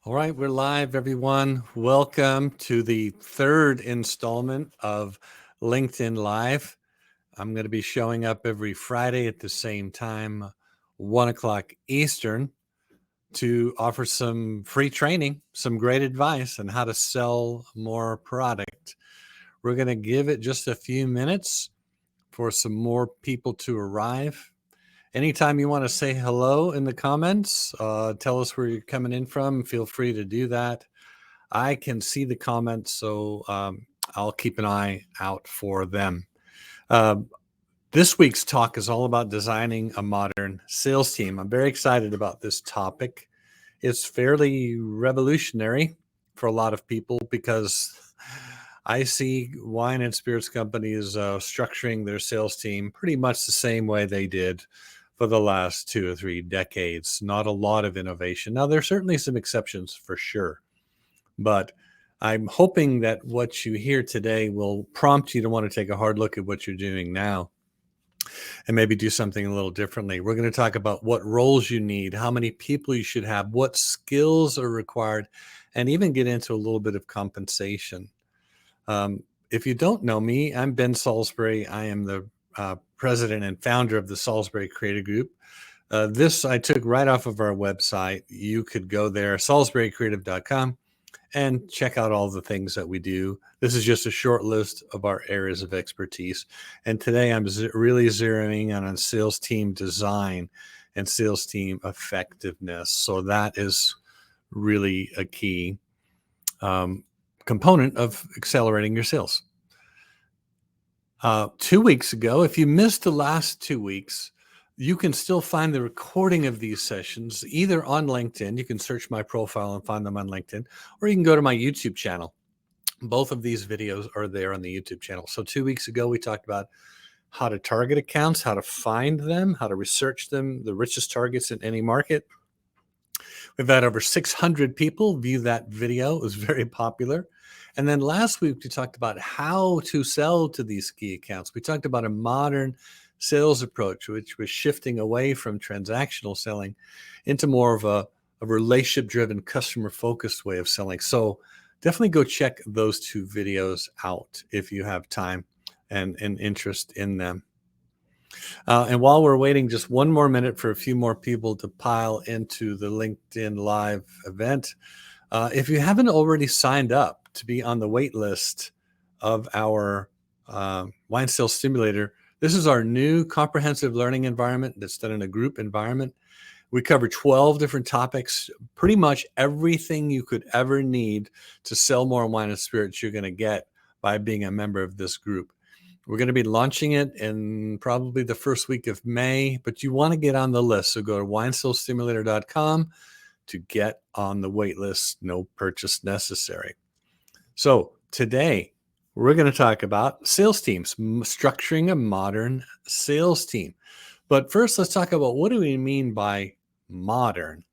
All right, we're live, everyone. Welcome to the third installment of LinkedIn Live. I'm going to be showing up every Friday at the same time, 1 o'clock Eastern, to offer some free training, some great advice on how to sell more product. We're going to give it just a few minutes for some more people to arrive. Anytime you want to say hello in the comments, tell us where you're coming in from, feel free to do that. I can see the comments, so I'll keep an eye out for them. Uh, this week's talk is all about designing a modern sales team. I'm very excited about this topic. It's fairly revolutionary for a lot of people because I see wine and spirits companies structuring their sales team pretty much the same way they did for the last 2 or 3 decades. Not a lot of innovation. Now, there are certainly some exceptions for sure. But I'm hoping that what you hear today will prompt you to want to take a hard look at what you're doing now and maybe do something a little differently. We're going to talk about what roles you need, how many people you should have, what skills are required, and even get into a little bit of compensation. If you don't know me, I'm Ben Salisbury. I am the president and founder of the Salisbury Creative Group. This I took right off of our website. You could go there, salisburycreative.com, and check out all the things that we do. This is just a short list of our areas of expertise. And today I'm really zeroing in on sales team design and sales team effectiveness. So that is really a key component of accelerating your sales. 2 weeks ago, if you missed the last 2 weeks, you can still find the recording of these sessions either on LinkedIn. You can search my profile and find them on LinkedIn, or you can go to my YouTube channel. Both of these videos are there on the YouTube channel. So 2 weeks ago, we talked about how to target accounts, how to find them, how to research them, the richest targets in any market. We've had over 600 people view that video. It was very popular. And then last week, we talked about how to sell to these key accounts. We talked about a modern sales approach, which was shifting away from transactional selling into more of a relationship-driven, customer-focused way of selling. So definitely go check those 2 videos out if you have time and interest in them. And while we're waiting just 1 more minute for a few more people to pile into the LinkedIn Live event, if you haven't already signed up to be on the wait list of our Wine Sales Stimulator, this is our new comprehensive learning environment that's done in a group environment. We cover 12 different topics, pretty much everything you could ever need to sell more wine and spirits you're going to get by being a member of this group. We're going to be launching it in probably the first week of May, but you want to get on the list. So go to winesalestimulator.com to get on the wait list. No purchase necessary. So today we're going to talk about sales teams, structuring a modern sales team. But first, let's talk about what do we mean by modern?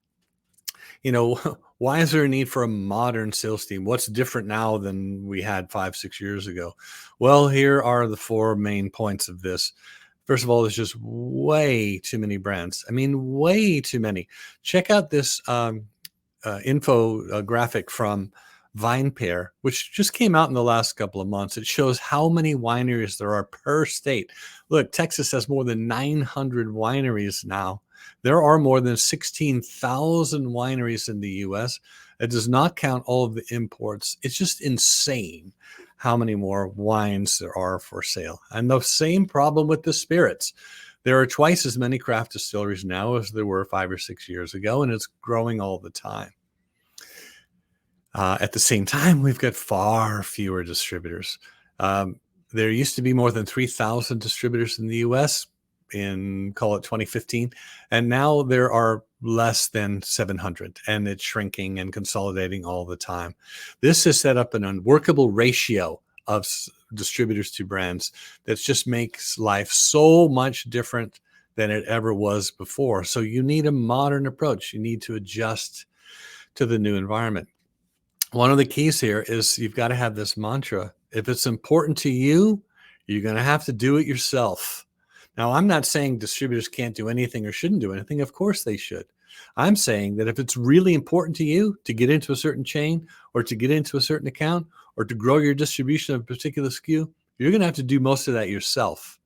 You know, why is there a need for a modern sales team? What's different now than we had 5-6 years ago? Well, here are the 4 main points of this. First of all, there's just way too many brands. I mean, way too many. Check out this infographic from VinePair, which just came out in the last couple of months. It shows how many wineries there are per state. Look, Texas has more than 900 wineries now. There are more than 16,000 wineries in the U.S. It does not count all of the imports. It's just insane how many more wines there are for sale. And the same problem with the spirits. There are twice as many craft distilleries now as there were 5 or 6 years ago, and it's growing all the time. At the same time, we've got far fewer distributors. There used to be more than 3,000 distributors in the U.S. in, call it 2015, and now there are less than 700, and it's shrinking and consolidating all the time. This has set up an unworkable ratio of distributors to brands that just makes life so much different than it ever was before. So you need a modern approach. You need to adjust to the new environment. One of the keys here is you've got to have this mantra. If it's important to you, you're going to have to do it yourself. Now, I'm not saying distributors can't do anything or shouldn't do anything. Of course they should. I'm saying that if it's really important to you to get into a certain chain or to get into a certain account or to grow your distribution of a particular SKU, you're going to have to do most of that yourself.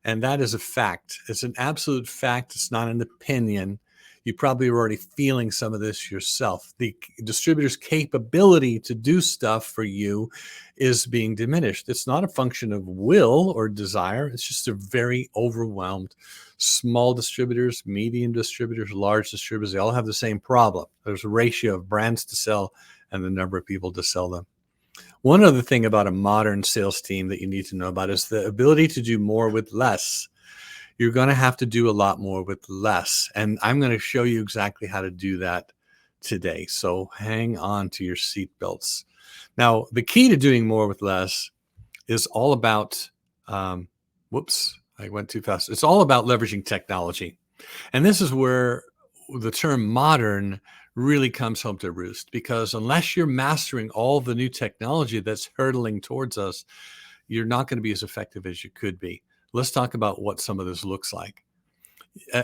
And that is a fact. It's an absolute fact. It's not an opinion. You probably are already feeling some of this yourself. The distributor's capability to do stuff for you is being diminished. It's not a function of will or desire. It's just a very overwhelmed. Small distributors, medium distributors, large distributors, they all have the same problem. There's a ratio of brands to sell and the number of people to sell them. One other thing about a modern sales team that you need to know about is the ability to do more with less. You're going to have to do a lot more with less. And I'm going to show you exactly how to do that today. So hang on to your seatbelts. Now, the key to doing more with less is all about, whoops, I went too fast. It's all about leveraging technology. And this is where the term modern really comes home to roost, because unless you're mastering all the new technology that's hurtling towards us, you're not going to be as effective as you could be. Let's talk about what some of this looks like.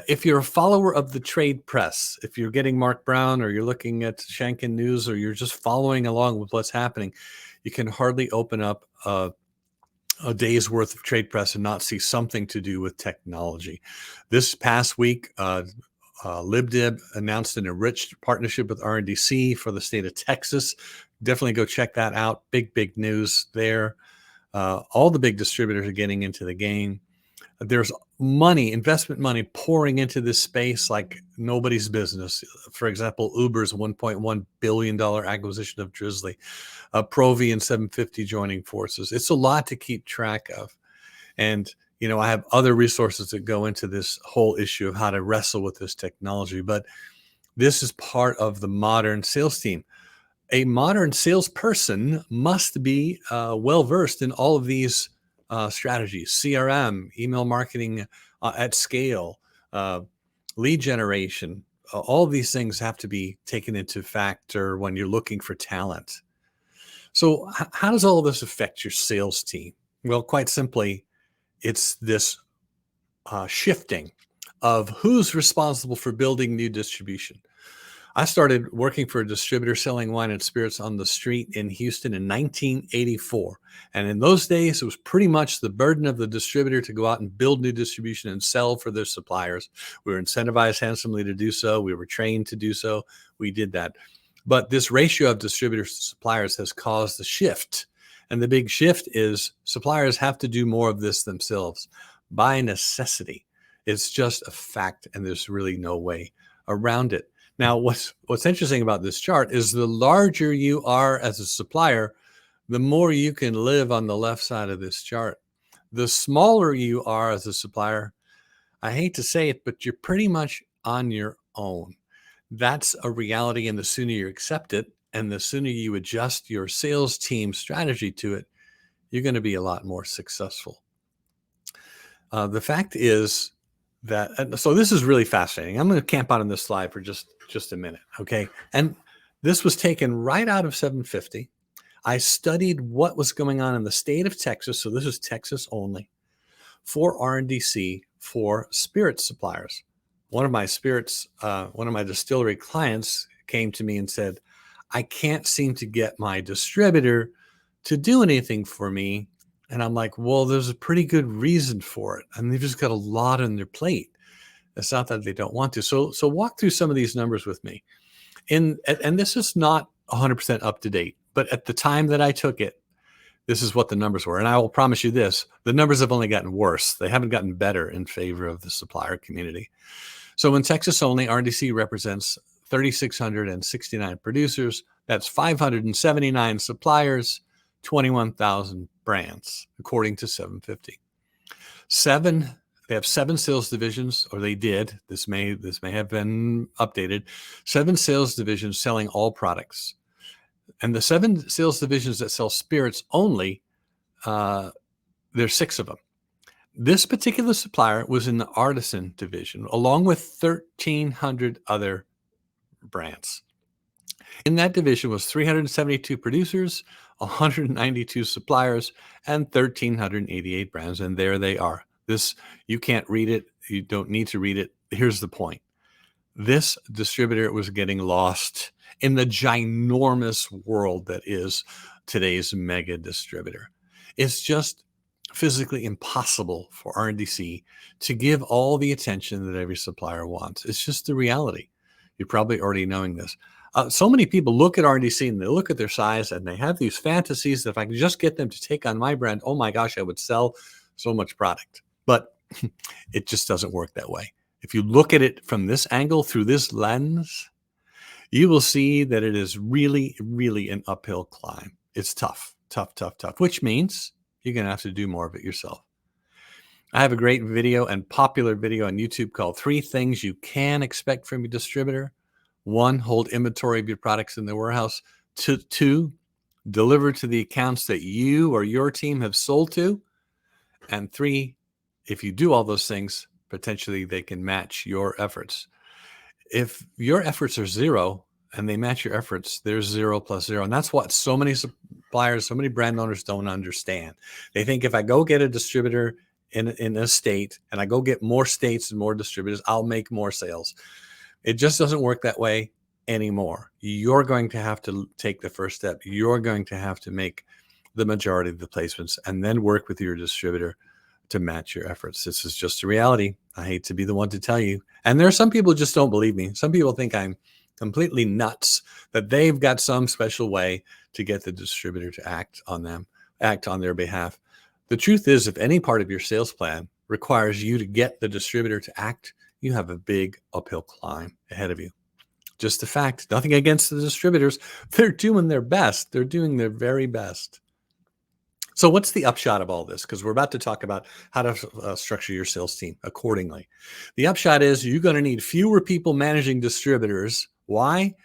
If you're a follower of the trade press, if you're getting Mark Brown or you're looking at Shanken News or you're just following along with what's happening, you can hardly open up a day's worth of trade press and not see something to do with technology. This past week, LibDib announced an enriched partnership with RNDC for the state of Texas. Definitely go check that out. Big news there. All the big distributors are getting into the game. There's investment money pouring into this space like nobody's business. For example, Uber's $1.1 billion acquisition of Drizzly, Provi and 750 joining forces. It's a lot to keep track of. And I have other resources that go into this whole issue of how to wrestle with this technology, but this is part of the modern sales team. A modern salesperson must be well-versed in all of these strategies: CRM, email marketing at scale, lead generation. All of these things have to be taken into factor when you're looking for talent. So how does all of this affect your sales team? Well, quite simply, it's this shifting of who's responsible for building new distribution. I started working for a distributor selling wine and spirits on the street in Houston in 1984. And in those days, it was pretty much the burden of the distributor to go out and build new distribution and sell for their suppliers. We were incentivized handsomely to do so. We were trained to do so. We did that. But this ratio of distributors to suppliers has caused a shift. And the big shift is suppliers have to do more of this themselves by necessity. It's just a fact, and there's really no way around it. Now, what's interesting about this chart is the larger you are as a supplier, the more you can live on the left side of this chart. The smaller you are as a supplier, I hate to say it, but you're pretty much on your own. That's a reality, and the sooner you accept it and the sooner you adjust your sales team strategy to it, you're going to be a lot more successful. The fact is that, so this is really fascinating. I'm going to camp out on this slide for just a minute, okay? And this was taken right out of 750. I studied what was going on in the state of Texas, so this is Texas only, for RNDC for spirit suppliers. One of my distillery clients came to me and said, I can't seem to get my distributor to do anything for me. And I'm like, well, there's a pretty good reason for it. I mean, they've just got a lot on their plate. It's not that they don't want to. So walk through some of these numbers with me. And this is not 100% up to date, but at the time that I took it, this is what the numbers were. And I will promise you this, the numbers have only gotten worse. They haven't gotten better in favor of the supplier community. So in Texas only, RNDC represents 3,669 producers. That's 579 suppliers, 21,000 brands, according to 750. They have 7 sales divisions, or they did. This may have been updated. 7 sales divisions selling all products. And the 7 sales divisions that sell spirits only, there's 6 of them. This particular supplier was in the artisan division, along with 1,300 other brands. In that division was 372 producers, 192 suppliers, and 1,388 brands. And there they are. This, you can't read it. You don't need to read it. Here's the point. This distributor was getting lost in the ginormous world that is today's mega distributor. It's just physically impossible for RNDC to give all the attention that every supplier wants. It's just the reality. You're probably already knowing this. So many people look at RNDC and they look at their size and they have these fantasies that if I could just get them to take on my brand, oh my gosh, I would sell so much product. But it just doesn't work that way. If you look at it from this angle, through this lens, you will see that it is really, really an uphill climb. It's tough, tough, tough, tough, which means you're going to have to do more of it yourself. I have a great video and popular video on YouTube called 3 Things You Can Expect from Your Distributor. 1, hold inventory of your products in the warehouse. 2, deliver to the accounts that you or your team have sold to. And 3, if you do all those things, potentially they can match your efforts. If your efforts are 0 and they match your efforts, there's 0 plus 0. And that's what so many suppliers, so many brand owners don't understand. They think if I go get a distributor in a state and I go get more states and more distributors, I'll make more sales. It just doesn't work that way anymore. You're going to have to take the first step. You're going to have to make the majority of the placements and then work with your distributor to match your efforts. This is just a reality. I hate to be the one to tell you. And there are some people who just don't believe me. Some people think I'm completely nuts, that they've got some special way to get the distributor to act on their behalf. The truth is, if any part of your sales plan requires you to get the distributor to act, you have a big uphill climb ahead of you. Just a fact. Nothing against the distributors. They're doing their best. They're doing their very best. So what's the upshot of all this? Because we're about to talk about how to structure your sales team accordingly. The upshot is you're going to need fewer people managing distributors. Why?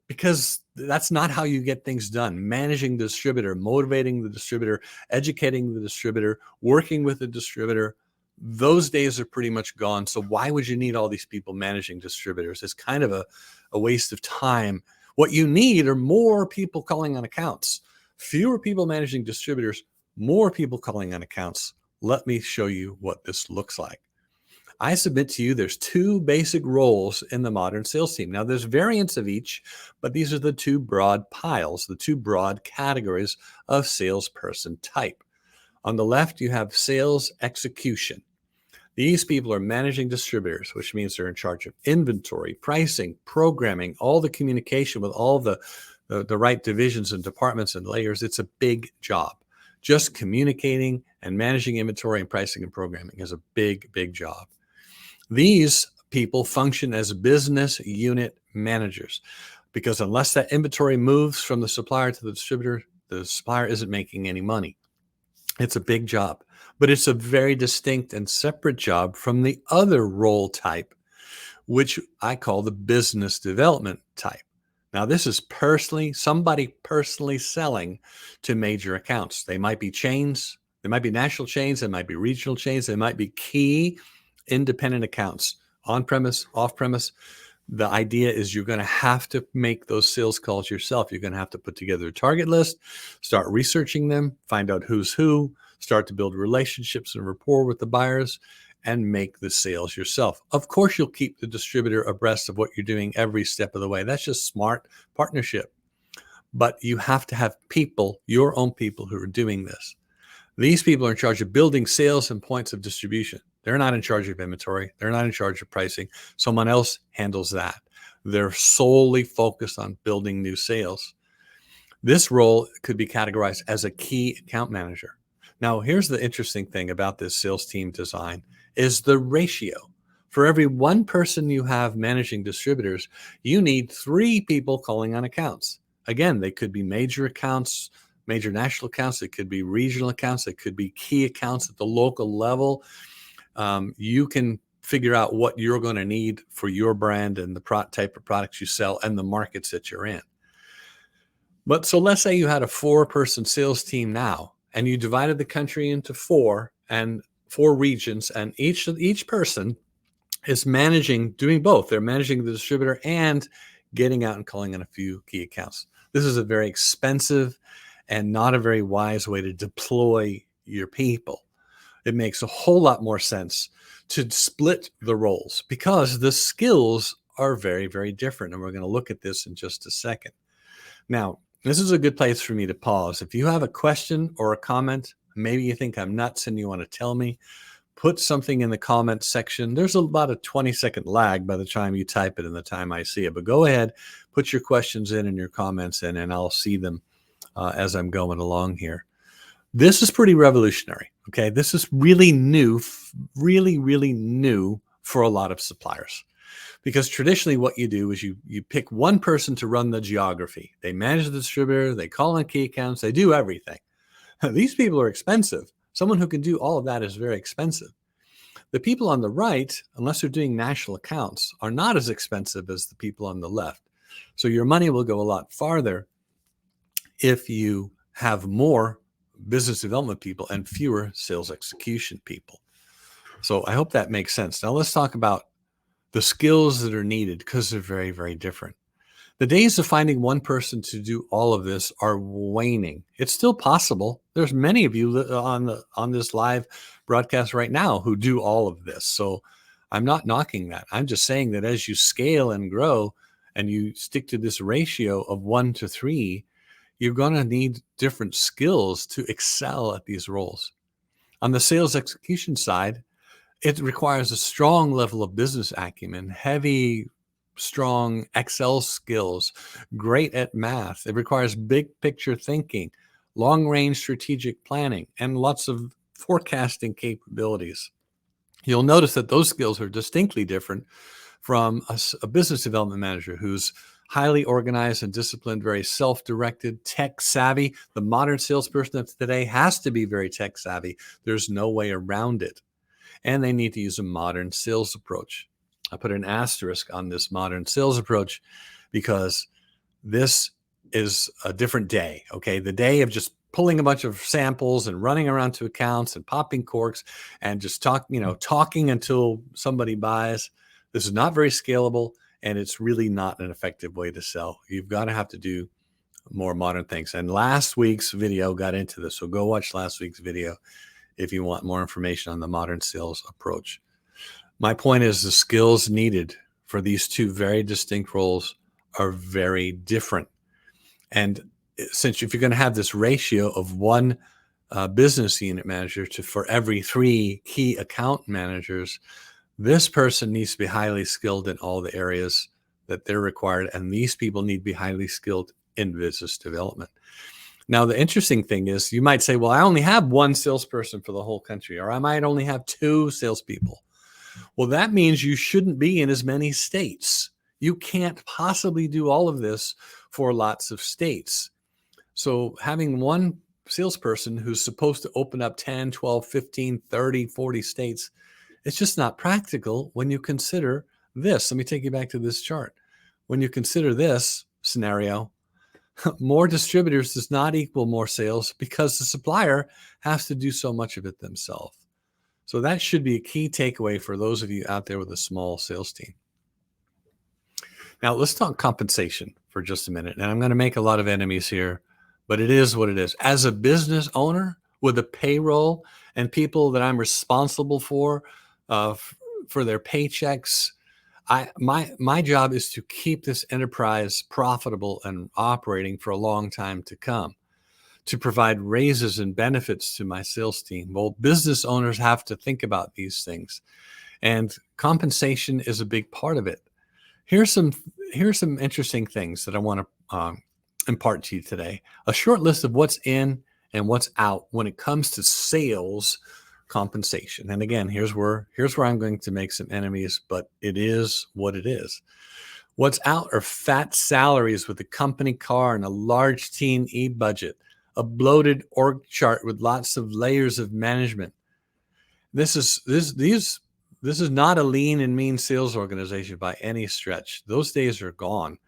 Because that's not how you get things done. Managing the distributor, motivating the distributor, educating the distributor, working with the distributor, those days are pretty much gone. So why would you need all these people managing distributors? It's kind of a waste of time. What you need are more people calling on accounts, fewer people managing distributors, more people calling on accounts. Let me show you what this looks like. I submit to you there's 2 basic roles in the modern sales team. Now, there's variants of each, but these are the 2 broad piles, the 2 broad categories of salesperson type. On the left, you have sales execution. These people are managing distributors, which means they're in charge of inventory, pricing, programming, all the communication with all the right divisions and departments and layers. It's a big job. Just communicating and managing inventory and pricing and programming is a big, big job. These people function as business unit managers because unless that inventory moves from the supplier to the supplier isn't making any money. It's a big job, but it's a very distinct and separate job from the other role type, which I call the business development type. Now, this is somebody personally selling to major accounts. They might be chains, they might be national chains, they might be regional chains, they might be key independent accounts, on-premise, off-premise. The idea is you're going to have to make those sales calls yourself. You're going to have to put together a target list, start researching them, find out who's who, start to build relationships and rapport with the buyers, and make the sales yourself. Of course, you'll keep the distributor abreast of what you're doing every step of the way. That's just smart partnership. But you have to have people, your own people, who are doing this. These people are in charge of building sales and points of distribution. They're not in charge of inventory. They're not in charge of pricing. Someone else handles that. They're solely focused on building new sales. This role could be categorized as a key account manager. Now, here's the interesting thing about this sales team design is the ratio. For every 1 person you have managing distributors, you need 3 people calling on accounts. Again, they could be major accounts, major national accounts. It could be regional accounts. It could be key accounts at the local level. You can figure out what you're going to need for your brand and the type of products you sell and the markets that you're in. But so let's say you had a 4-person sales team now, and you divided the country into 4 regions, and each person is doing both. They're managing the distributor and getting out and calling on a few key accounts. This is a very expensive and not a very wise way to deploy your people. It makes a whole lot more sense to split the roles because the skills are very, very different. And we're going to look at this in just a second. Now, this is a good place for me to pause. If you have a question or a comment, maybe you think I'm nuts and you want to tell me, put something in the comment section. There's about a 20-second lag by the time you type it and the time I see it. But go ahead, put your questions in and your comments in, and I'll see them as I'm going along here. This is pretty revolutionary. Okay, this is really new, really, really new for a lot of suppliers. Because traditionally what you do is you pick one person to run the geography. They manage the distributor, they call on key accounts, they do everything. These people are expensive. Someone who can do all of that is very expensive. The people on the right, unless they're doing national accounts, are not as expensive as the people on the left. So your money will go a lot farther if you have more business development people and fewer sales execution people. So I hope that makes sense. Now let's talk about the skills that are needed, because they're very, very different. The days of finding one person to do all of this are waning. It's still possible. There's many of you on this live broadcast right now who do all of this. So I'm not knocking that. I'm just saying that as you scale and grow and you stick to this ratio of 1 to 3, you're going to need different skills to excel at these roles. On the sales execution side, it requires a strong level of business acumen, heavy, strong Excel skills, great at math. It requires big picture thinking, long range strategic planning, and lots of forecasting capabilities. You'll notice that those skills are distinctly different from a business development manager who's highly organized and disciplined, very self-directed, tech savvy. The modern salesperson of today has to be very tech savvy. There's no way around it. And they need to use a modern sales approach. I put an asterisk on this modern sales approach because this is a different day. Okay. The day of just pulling a bunch of samples and running around to accounts and popping corks and just talking until somebody buys. This is not very scalable, and it's really not an effective way to sell. You've got to have to do more modern things. And last week's video got into this. So go watch last week's video if you want more information on the modern sales approach. My point is the skills needed for these two very distinct roles are very different. And since if you're going to have this ratio of one business unit manager for every 3 key account managers, this person needs to be highly skilled in all the areas that they're required. And these people need to be highly skilled in business development. Now, the interesting thing is you might say, well, I only have one salesperson for the whole country, or I might only have 2 salespeople. Well, that means you shouldn't be in as many states. You can't possibly do all of this for lots of states. So having one salesperson who's supposed to open up 10, 12, 15, 30, 40 states, it's just not practical when you consider this. Let me take you back to this chart. When you consider this scenario, more distributors does not equal more sales because the supplier has to do so much of it themselves. So that should be a key takeaway for those of you out there with a small sales team. Now let's talk compensation for just a minute. And I'm going to make a lot of enemies here, but it is what it is. As a business owner with a payroll and people that I'm responsible for their paychecks, my job is to keep this enterprise profitable and operating for a long time to come, to provide raises and benefits to my sales team. Well, business owners have to think about these things, and compensation is a big part of it. Here's some interesting things that I want to impart to you today. A short list of what's in and what's out when it comes to sales compensation. And again, here's where I'm going to make some enemies, but it is what it is. What's out are fat salaries with a company car and a large T&E budget, a bloated org chart with lots of layers of management. This is not a lean and mean sales organization by any stretch. Those days are gone,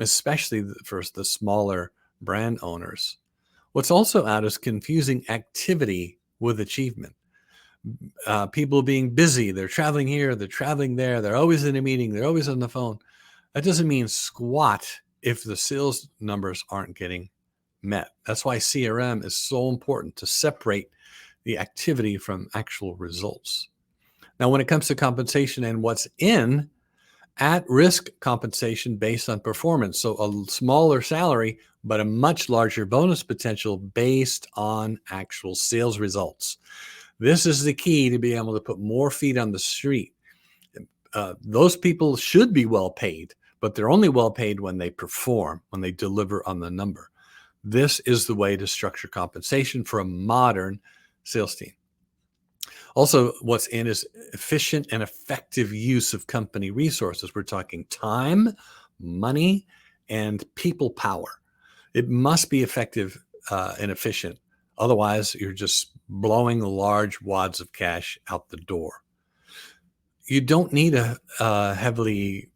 especially for the smaller brand owners. What's also out is confusing activity with achievement. People being busy, they're traveling here, they're traveling there, they're always in a meeting, they're always on the phone. That doesn't mean squat if the sales numbers aren't getting met. That's why CRM is so important, to separate the activity from actual results. Now, when it comes to compensation and what's in, At-risk compensation based on performance. So a smaller salary, but a much larger bonus potential based on actual sales results. This is the key to be able to put more feet on the street. Those people should be well paid, but they're only well paid when they perform, when they deliver on the number. This is the way to structure compensation for a modern sales team. Also, what's in is efficient and effective use of company resources. We're talking time, money, and people power. It must be effective and efficient. Otherwise, you're just blowing large wads of cash out the door. You don't need a heavily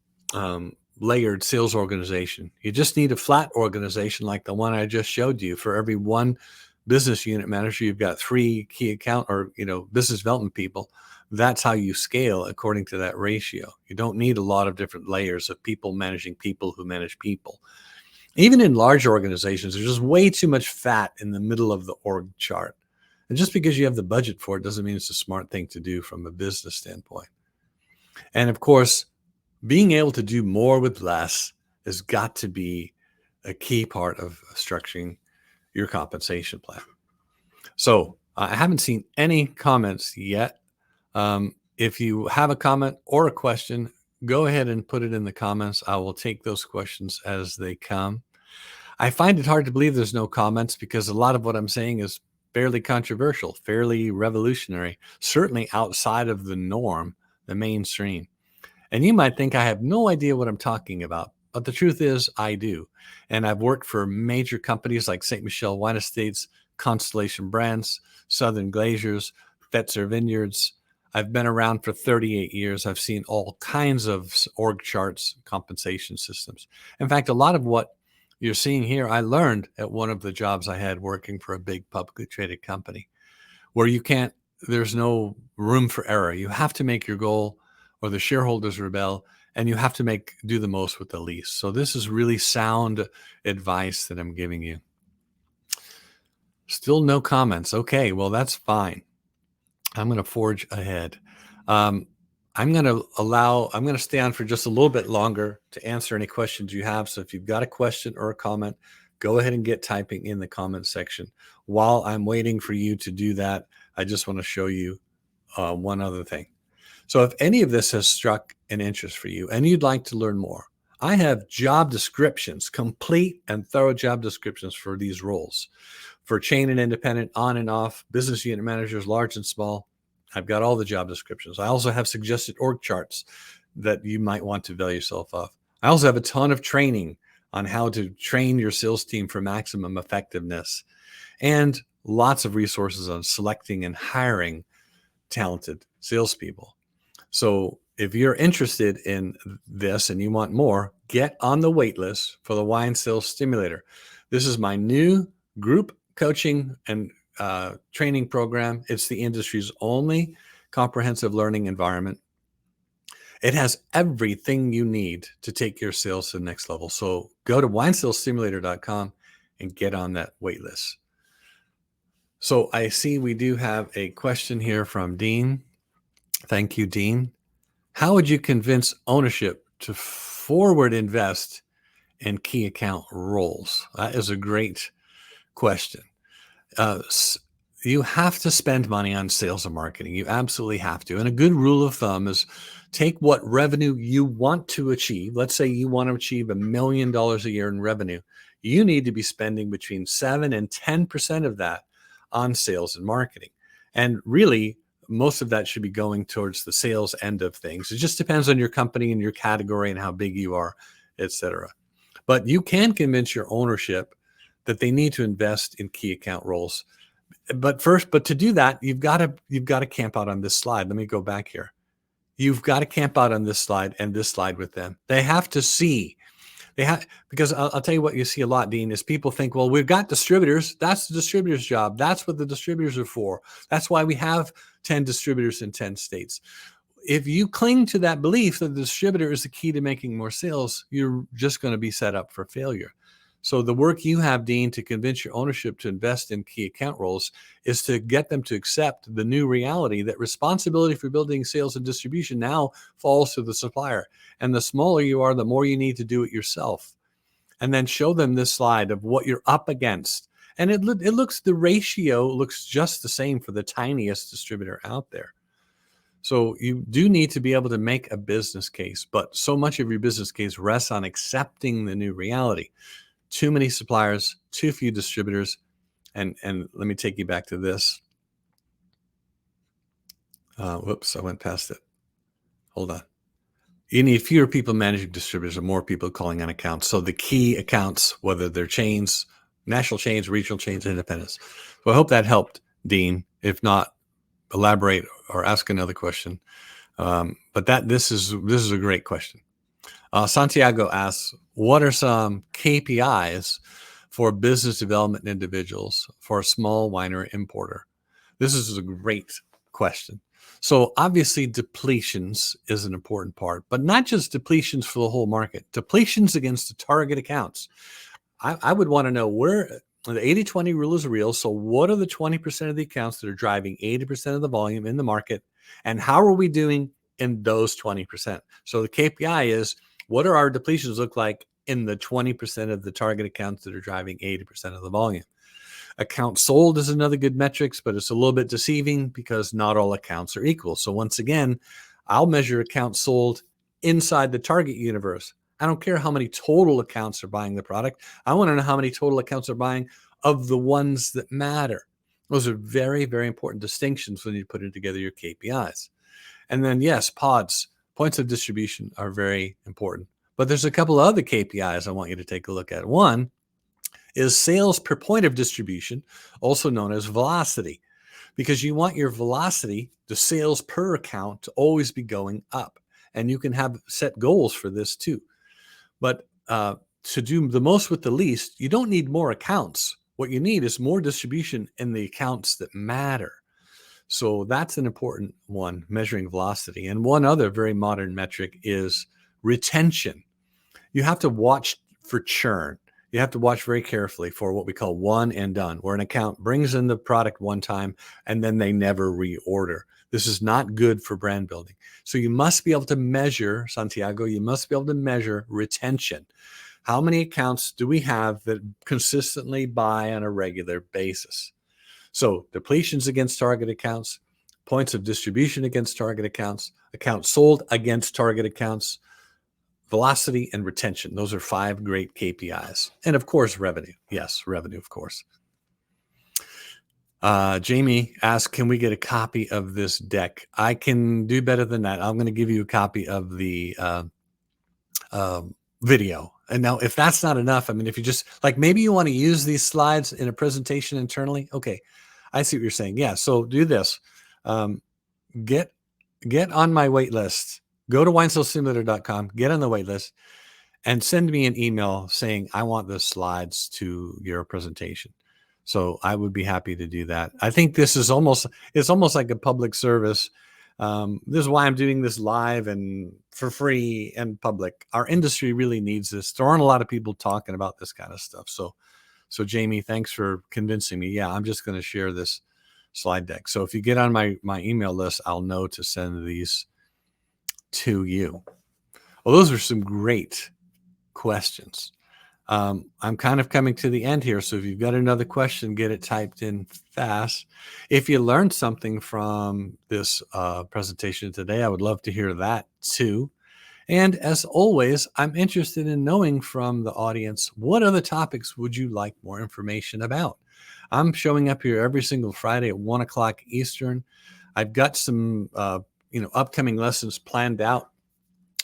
layered sales organization. You just need a flat organization like the one I just showed you. For every one business unit manager, you've got 3 key account or business development people. That's how you scale according to that ratio. You don't need a lot of different layers of people managing people who manage people. Even in large organizations, there's just way too much fat in the middle of the org chart. And just because you have the budget for it doesn't mean it's a smart thing to do from a business standpoint. And of course, being able to do more with less has got to be a key part of structuring your compensation plan. So I haven't seen any comments yet. If you have a comment or a question, go ahead and put it in the comments. I will take those questions as they come. I find it hard to believe there's no comments because a lot of what I'm saying is fairly controversial, fairly revolutionary, certainly outside of the norm, the mainstream. And you might think I have no idea what I'm talking about, but the truth is I do. And I've worked for major companies like St. Michel Wine Estates, Constellation Brands, Southern Glaciers, Fetzer Vineyards. I've been around for 38 years. I've seen all kinds of org charts, compensation systems. In fact, a lot of what you're seeing here, I learned at one of the jobs I had working for a big publicly traded company where there's no room for error. You have to make your goal or the shareholders rebel, and you have to do the most with the least. So this is really sound advice that I'm giving you. Still no comments. Okay, well, that's fine. I'm going to forge ahead. I'm going to stay on for just a little bit longer to answer any questions you have. So if you've got a question or a comment, go ahead and get typing in the comment section. While I'm waiting for you to do that, I just want to show you one other thing. So if any of this has struck an interest for you and you'd like to learn more, I have job descriptions, complete and thorough job descriptions for these roles. For chain and independent, on and off, business unit managers, large and small, I've got all the job descriptions. I also have suggested org charts that you might want to avail yourself of. I also have a ton of training on how to train your sales team for maximum effectiveness and lots of resources on selecting and hiring talented salespeople. So if you're interested in this and you want more, get on the wait list for the Wine Sales Stimulator. This is my new group coaching and training program. It's the industry's only comprehensive learning environment. It has everything you need to take your sales to the next level. So go to winesalesstimulator.com and get on that wait list. So I see we do have a question here from Dean. Thank you, Dean. How would you convince ownership to forward invest in key account roles? That is a great question. You have to spend money on sales and marketing. You absolutely have to. And a good rule of thumb is take what revenue you want to achieve. Let's say you want to achieve $1 million a year in revenue. You need to be spending between 7 and 10% of that on sales and marketing. And really, most of that should be going towards the sales end of things. It just depends on your company and your category and how big you are, et cetera. But you can convince your ownership that they need to invest in key account roles. But to do that, you've got to camp out on this slide. Let me go back here. You've got to camp out on this slide and this slide with them. They have to see. Because I'll tell you what you see a lot, Dean, is people think, well, we've got distributors. That's the distributor's job. That's what the distributors are for. That's why we have 10 distributors in 10 states. If you cling to that belief that the distributor is the key to making more sales, you're just going to be set up for failure. So the work you have, Dean, to convince your ownership to invest in key account roles is to get them to accept the new reality that responsibility for building sales and distribution now falls to the supplier. And the smaller you are, the more you need to do it yourself. And then show them this slide of what you're up against. And the ratio looks just the same for the tiniest distributor out there. So you do need to be able to make a business case, but so much of your business case rests on accepting the new reality. Too many suppliers, too few distributors. And let me take you back to this. Whoops, I went past it. Hold on. You need fewer people managing distributors and more people calling on accounts. So the key accounts, whether they're chains, national chains, regional chains, independents. So I hope that helped, Dean. If not, elaborate or ask another question. But this is a great question. Santiago asks, what are some KPIs for business development individuals for a small winery importer? This is a great question. So obviously depletions is an important part, but not just depletions for the whole market, depletions against the target accounts. I would want to know where the 80-20 rule is real. So what are the 20% of the accounts that are driving 80% of the volume in the market? And how are we doing in those 20%? So the KPI is, what do our depletions look like in the 20% of the target accounts that are driving 80% of the volume? Accounts sold is another good metrics, but it's a little bit deceiving because not all accounts are equal. So once again, I'll measure accounts sold inside the target universe. I don't care how many total accounts are buying the product. I want to know how many total accounts are buying of the ones that matter. Those are very, very important distinctions when you put together your KPIs. And then, yes, pods, points of distribution are very important. But there's a couple of other KPIs I want you to take a look at. One is sales per point of distribution, also known as velocity, because you want your velocity, the sales per account, to always be going up. And you can have set goals for this too. But to do the most with the least, you don't need more accounts. What you need is more distribution in the accounts that matter. So that's an important one, measuring velocity. And one other very modern metric is retention. You have to watch for churn. You have to watch very carefully for what we call one and done, where an account brings in the product one time and then they never reorder. This is not good for brand building. So you must be able to measure, Santiago, you must be able to measure retention. How many accounts do we have that consistently buy on a regular basis? So depletions against target accounts, points of distribution against target accounts, accounts sold against target accounts, velocity and retention. Those are 5 great KPIs. And of course, revenue. Yes, revenue, of course. Jamie asked, can we get a copy of this deck? I can do better than that. I'm going to give you a copy of the video. And now, if that's not enough, I mean, if you just like, maybe you want to use these slides in a presentation internally. Okay. I see what you're saying. Yeah. So do this. Get on my wait list. Go to winesalessimulator.com, get on the wait list, and send me an email saying, I want the slides to your presentation. So I would be happy to do that. I think it's almost like a public service. This is why I'm doing this live and for free and public. Our industry really needs this. There aren't a lot of people talking about this kind of stuff. So Jamie, thanks for convincing me. Yeah, I'm just going to share this slide deck. So if you get on my email list, I'll know to send these to you. Well, those are some great questions. I'm kind of coming to the end here. So if you've got another question, get it typed in fast. If you learned something from this presentation today, I would love to hear that too. And as always, I'm interested in knowing from the audience, what other topics would you like more information about? I'm showing up here every single Friday at 1 o'clock Eastern. I've got some upcoming lessons planned out,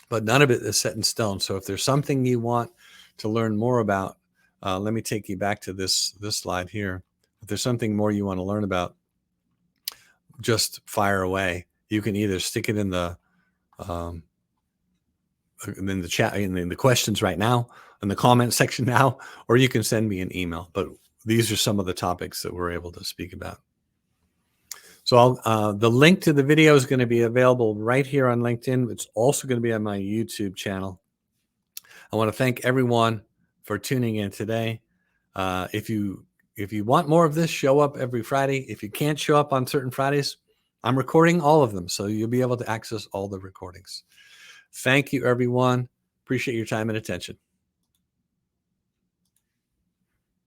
but none of it is set in stone. So if there's something you want to learn more about, let me take you back to this slide here. If there's something more you want to learn about, just fire away. You can either stick it in the chat, in the questions right now, in the comment section now, or you can send me an email. But these are some of the topics that we're able to speak about. So the link to the video is going to be available right here on LinkedIn. It's also going to be on my YouTube channel. I want to thank everyone for tuning in today. If you want more of this, show up every Friday. If you can't show up on certain Fridays, I'm recording all of them, so you'll be able to access all the recordings. Thank you, everyone. Appreciate your time and attention.